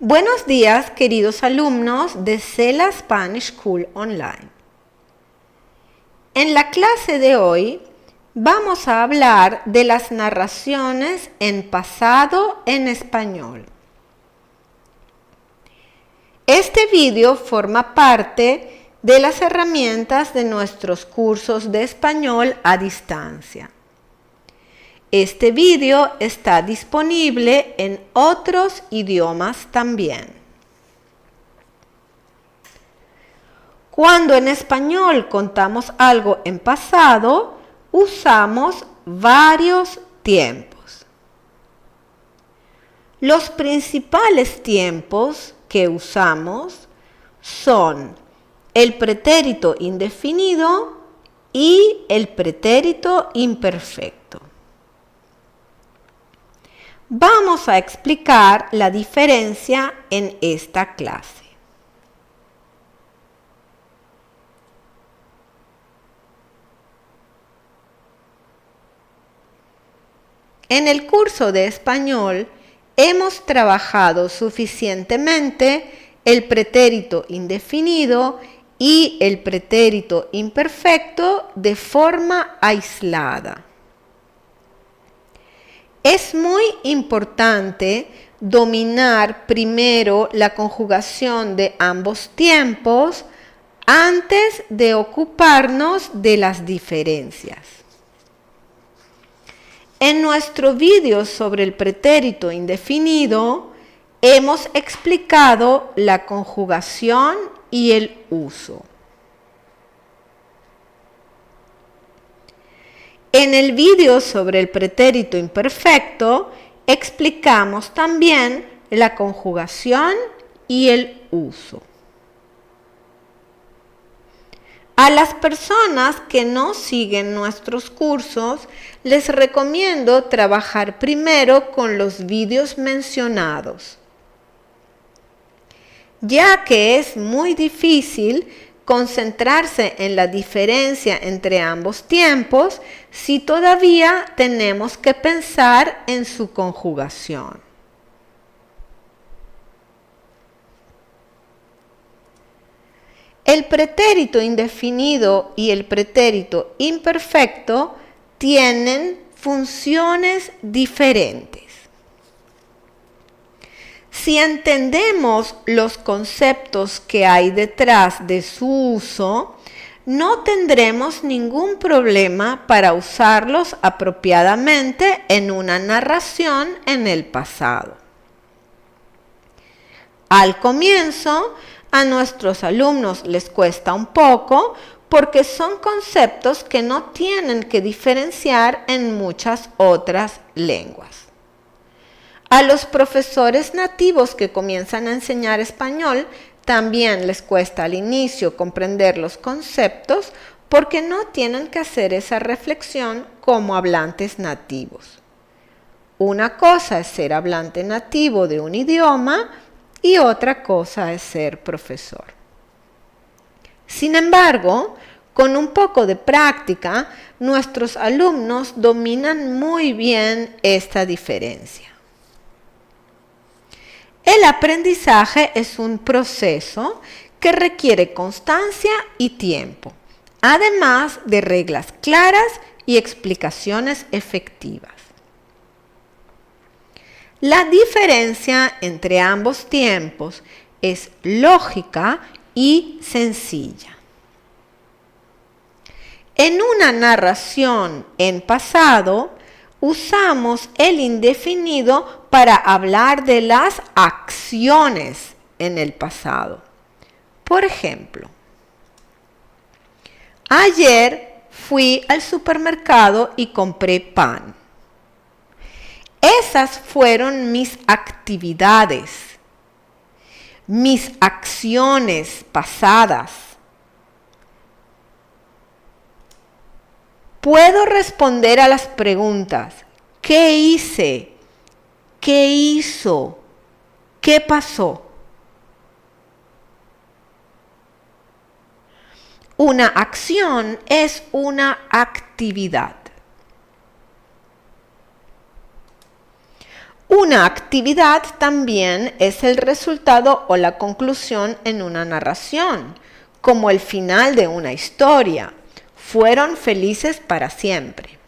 Buenos días, queridos alumnos de Cela Spanish School Online. En la clase de hoy vamos a hablar de las narraciones en pasado en español. Este vídeo forma parte de las herramientas de nuestros cursos de español a distancia. Este vídeo está disponible en otros idiomas también. Cuando en español contamos algo en pasado, usamos varios tiempos. Los principales tiempos que usamos son el pretérito indefinido y el pretérito imperfecto. Vamos a explicar la diferencia en esta clase. En el curso de español hemos trabajado suficientemente el pretérito indefinido y el pretérito imperfecto de forma aislada. Es muy importante dominar primero la conjugación de ambos tiempos antes de ocuparnos de las diferencias. En nuestro vídeo sobre el pretérito indefinido hemos explicado la conjugación y el uso. En el vídeo sobre el pretérito imperfecto explicamos también la conjugación y el uso. A las personas que no siguen nuestros cursos, les recomiendo trabajar primero con los vídeos mencionados, ya que es muy difícil concentrarse en la diferencia entre ambos tiempos si todavía tenemos que pensar en su conjugación. El pretérito indefinido y el pretérito imperfecto tienen funciones diferentes. Si entendemos los conceptos que hay detrás de su uso, no tendremos ningún problema para usarlos apropiadamente en una narración en el pasado. Al comienzo, a nuestros alumnos les cuesta un poco porque son conceptos que no tienen que diferenciar en muchas otras lenguas. A los profesores nativos que comienzan a enseñar español también les cuesta al inicio comprender los conceptos porque no tienen que hacer esa reflexión como hablantes nativos. Una cosa es ser hablante nativo de un idioma y otra cosa es ser profesor. Sin embargo, con un poco de práctica, nuestros alumnos dominan muy bien esta diferencia. El aprendizaje es un proceso que requiere constancia y tiempo, además de reglas claras y explicaciones efectivas. La diferencia entre ambos tiempos es lógica y sencilla. En una narración en pasado, usamos el indefinido para hablar de las acciones en el pasado. Por ejemplo, ayer fui al supermercado y compré pan. Esas fueron mis actividades, mis acciones pasadas. Puedo responder a las preguntas: ¿qué hice? ¿Qué hizo? ¿Qué pasó? Una acción es una actividad. Una actividad también es el resultado o la conclusión en una narración, como el final de una historia. Fueron felices para siempre.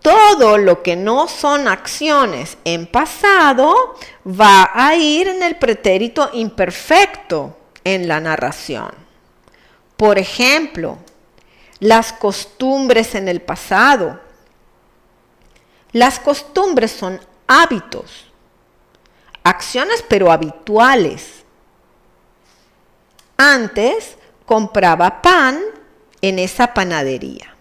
Todo lo que no son acciones en pasado va a ir en el pretérito imperfecto en la narración. Por ejemplo, las costumbres en el pasado. Las costumbres son hábitos, acciones pero habituales. Antes compraba pan en esa panadería.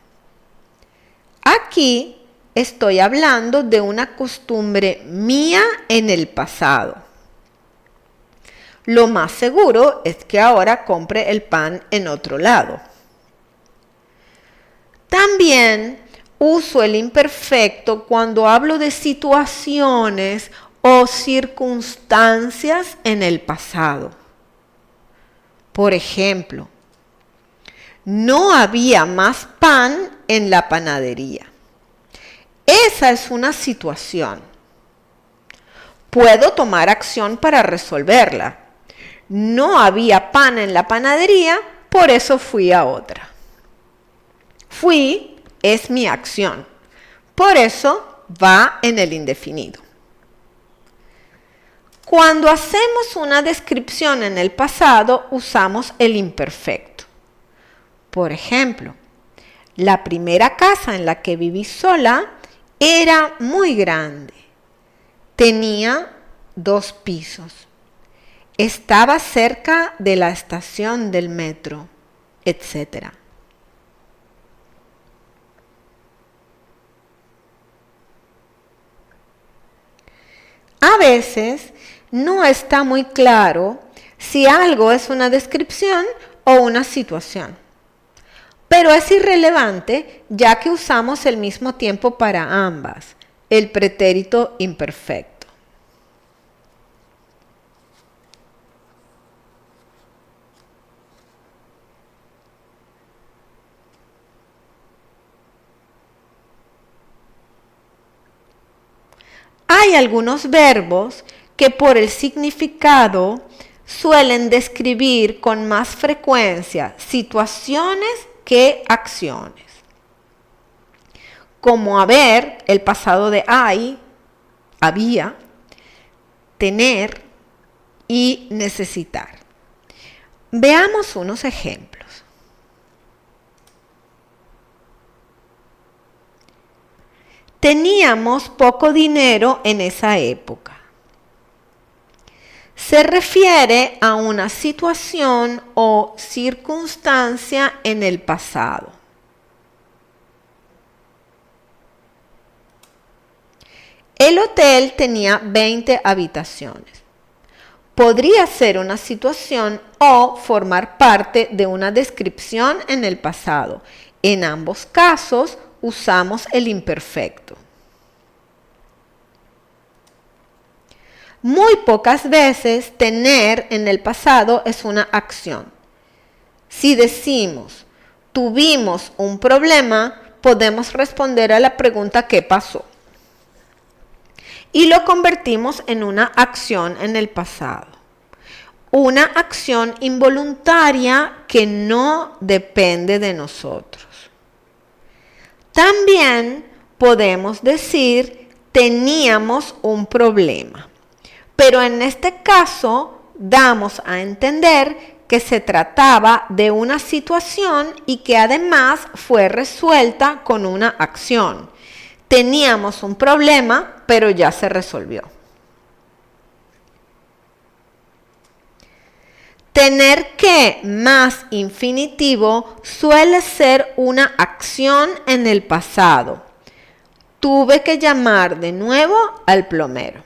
Aquí estoy hablando de una costumbre mía en el pasado. Lo más seguro es que ahora compre el pan en otro lado. También uso el imperfecto cuando hablo de situaciones o circunstancias en el pasado. Por ejemplo, no había más pan en la panadería. Esa es una situación. Puedo tomar acción para resolverla. No había pan en la panadería, por eso fui a otra. Fui es mi acción. Por eso va en el indefinido. Cuando hacemos una descripción en el pasado, usamos el imperfecto. Por ejemplo, la primera casa en la que viví sola era muy grande. Tenía 2 pisos. Estaba cerca de la estación del metro, etc. A veces no está muy claro si algo es una descripción o una situación. Pero es irrelevante ya que usamos el mismo tiempo para ambas, el pretérito imperfecto. Hay algunos verbos que por el significado suelen describir con más frecuencia situaciones que acciones. Como haber, el pasado de hay, había, tener y necesitar. Veamos unos ejemplos. Teníamos poco dinero en esa época. Se refiere a una situación o circunstancia en el pasado. El hotel tenía 20 habitaciones. Podría ser una situación o formar parte de una descripción en el pasado. En ambos casos usamos el imperfecto. Muy pocas veces tener en el pasado es una acción. Si decimos tuvimos un problema, podemos responder a la pregunta ¿qué pasó? Y lo convertimos en una acción en el pasado. Una acción involuntaria que no depende de nosotros. También podemos decir teníamos un problema. Pero en este caso damos a entender que se trataba de una situación y que además fue resuelta con una acción. Teníamos un problema, pero ya se resolvió. Tener que más infinitivo suele ser una acción en el pasado. Tuve que llamar de nuevo al plomero.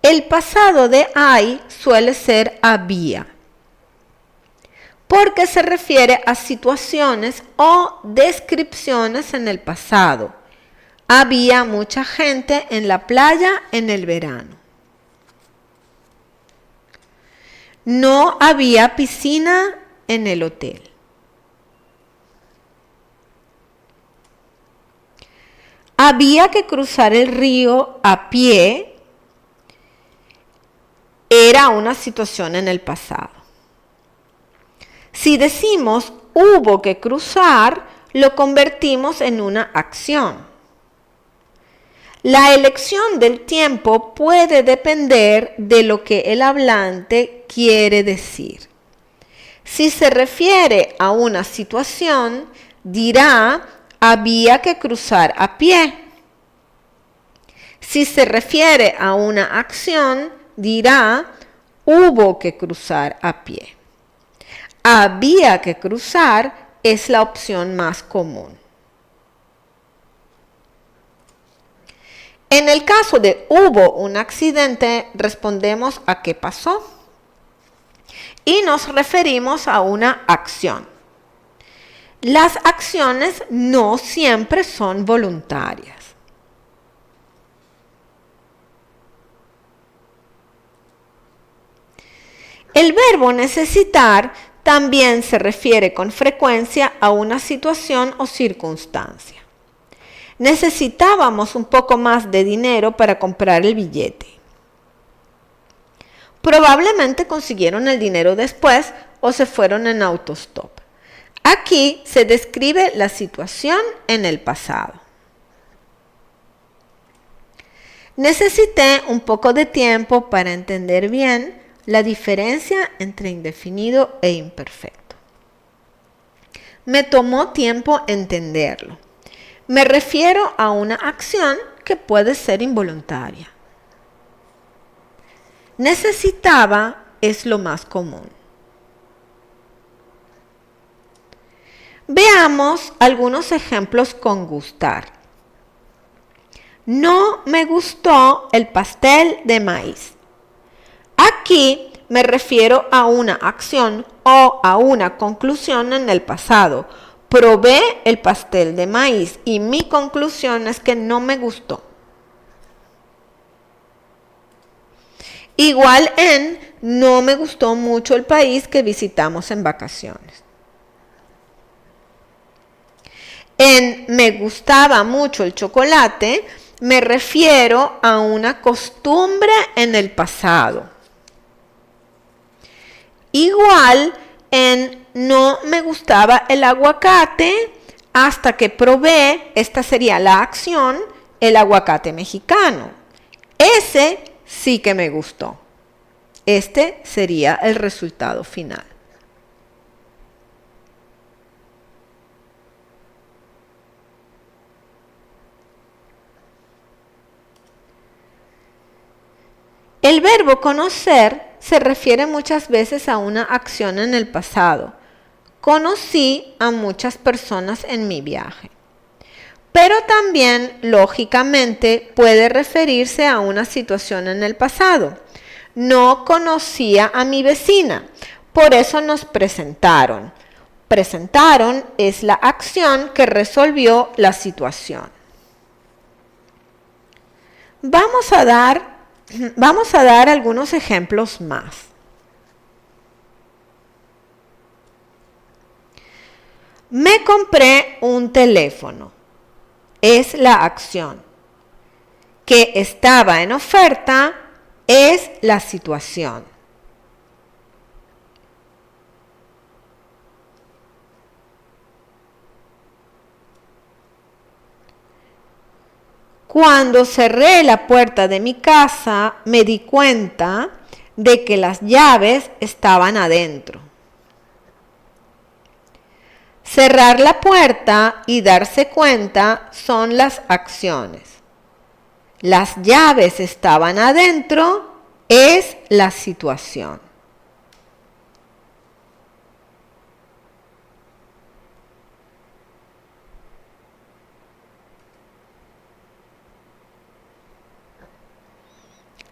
El pasado de hay suele ser había, porque se refiere a situaciones o descripciones en el pasado. Había mucha gente en la playa en el verano. No había piscina en el hotel. Había que cruzar el río a pie. Era una situación en el pasado. Si decimos hubo que cruzar, lo convertimos en una acción. La elección del tiempo puede depender de lo que el hablante quiere decir. Si se refiere a una situación, dirá había que cruzar a pie. Si se refiere a una acción, dirá hubo que cruzar a pie. Había que cruzar es la opción más común. En el caso de hubo un accidente, respondemos a qué pasó y nos referimos a una acción. Las acciones no siempre son voluntarias. El verbo necesitar también se refiere con frecuencia a una situación o circunstancia. Necesitábamos un poco más de dinero para comprar el billete. Probablemente consiguieron el dinero después o se fueron en autostop. Aquí se describe la situación en el pasado. Necesité un poco de tiempo para entender bien la diferencia entre indefinido e imperfecto. Me tomó tiempo entenderlo. Me refiero a una acción que puede ser involuntaria. Necesitaba es lo más común. Veamos algunos ejemplos con gustar. No me gustó el pastel de maíz. Aquí me refiero a una acción o a una conclusión en el pasado. Probé el pastel de maíz y mi conclusión es que no me gustó. Igual en no me gustó mucho el país que visitamos en vacaciones. En me gustaba mucho el chocolate me refiero a una costumbre en el pasado. Igual en no me gustaba el aguacate hasta que probé, esta sería la acción, el aguacate mexicano. Ese sí que me gustó. Este sería el resultado final. El verbo conocer se refiere muchas veces a una acción en el pasado. Conocí a muchas personas en mi viaje. Pero también, lógicamente, puede referirse a una situación en el pasado. No conocía a mi vecina, por eso nos presentaron. Presentaron es la acción que resolvió la situación. Vamos a dar algunos ejemplos más. Me compré un teléfono. Es la acción. Que estaba en oferta es la situación. Cuando cerré la puerta de mi casa, me di cuenta de que las llaves estaban adentro. Cerrar la puerta y darse cuenta son las acciones. Las llaves estaban adentro es la situación.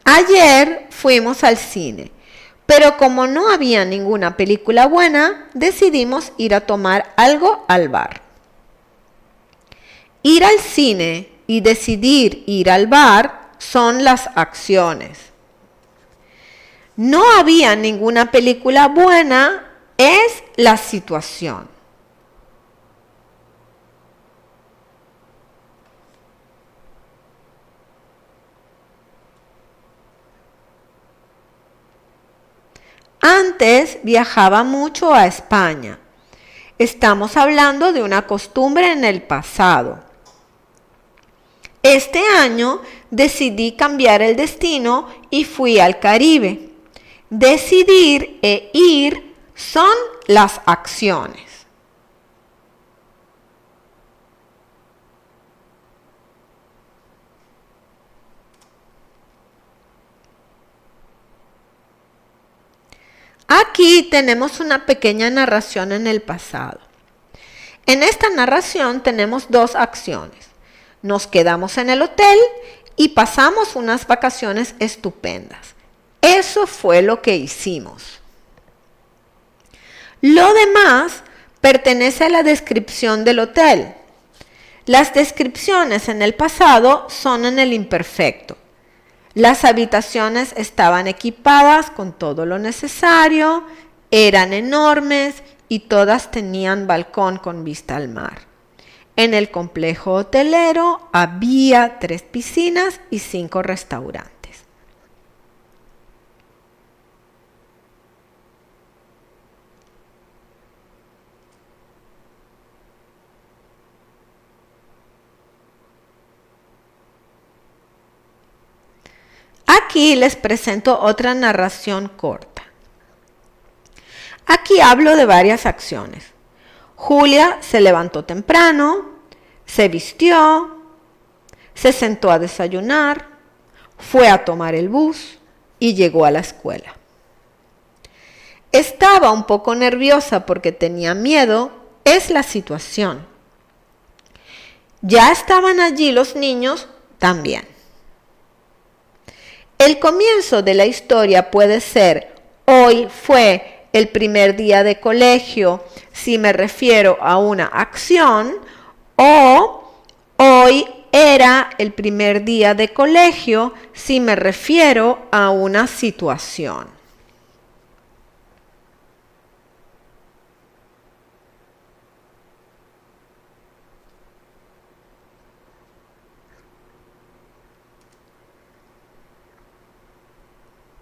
Ayer fuimos al cine, pero como no había ninguna película buena, decidimos ir a tomar algo al bar. Ir al cine y decidir ir al bar son las acciones. No había ninguna película buena, es la situación. Antes viajaba mucho a España. Estamos hablando de una costumbre en el pasado. Este año decidí cambiar el destino y fui al Caribe. Decidir e ir son las acciones. Aquí tenemos una pequeña narración en el pasado. En esta narración tenemos dos acciones. Nos quedamos en el hotel y pasamos unas vacaciones estupendas. Eso fue lo que hicimos. Lo demás pertenece a la descripción del hotel. Las descripciones en el pasado son en el imperfecto. Las habitaciones estaban equipadas con todo lo necesario, eran enormes y todas tenían balcón con vista al mar. En el complejo hotelero había 3 piscinas y 5 restaurantes. Aquí les presento otra narración corta. Aquí hablo de varias acciones. Julia se levantó temprano, se vistió, se sentó a desayunar, fue a tomar el bus y llegó a la escuela. Estaba un poco nerviosa porque tenía miedo, es la situación. Ya estaban allí los niños también. El comienzo de la historia puede ser: hoy fue el primer día de colegio, si me refiero a una acción, o hoy era el primer día de colegio, si me refiero a una situación.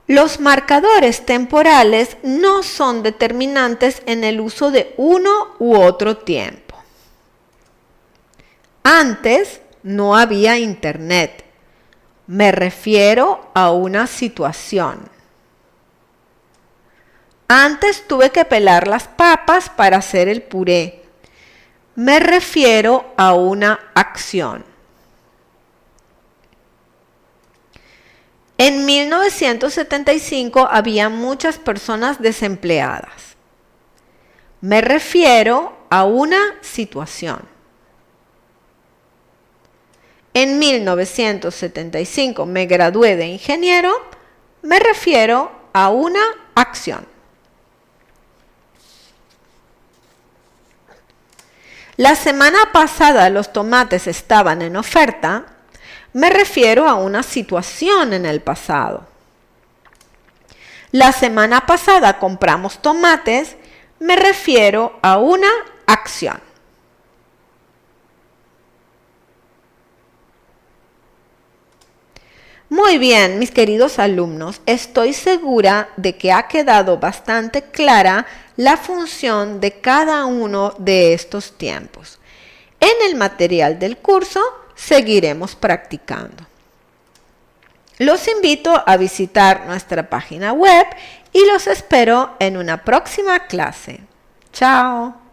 Los marcadores temporales no son determinantes en el uso de uno u otro tiempo. Antes no había internet. Me refiero a una situación. Antes tuve que pelar las papas para hacer el puré. Me refiero a una acción. En 1975 había muchas personas desempleadas. Me refiero a una situación. En 1975 me gradué de ingeniero. Me refiero a una acción. La semana pasada los tomates estaban en oferta. Me refiero a una situación en el pasado. La semana pasada compramos tomates. Me refiero a una acción. Muy bien, mis queridos alumnos, estoy segura de que ha quedado bastante clara la función de cada uno de estos tiempos. En el material del curso seguiremos practicando. Los invito a visitar nuestra página web y los espero en una próxima clase. Chao.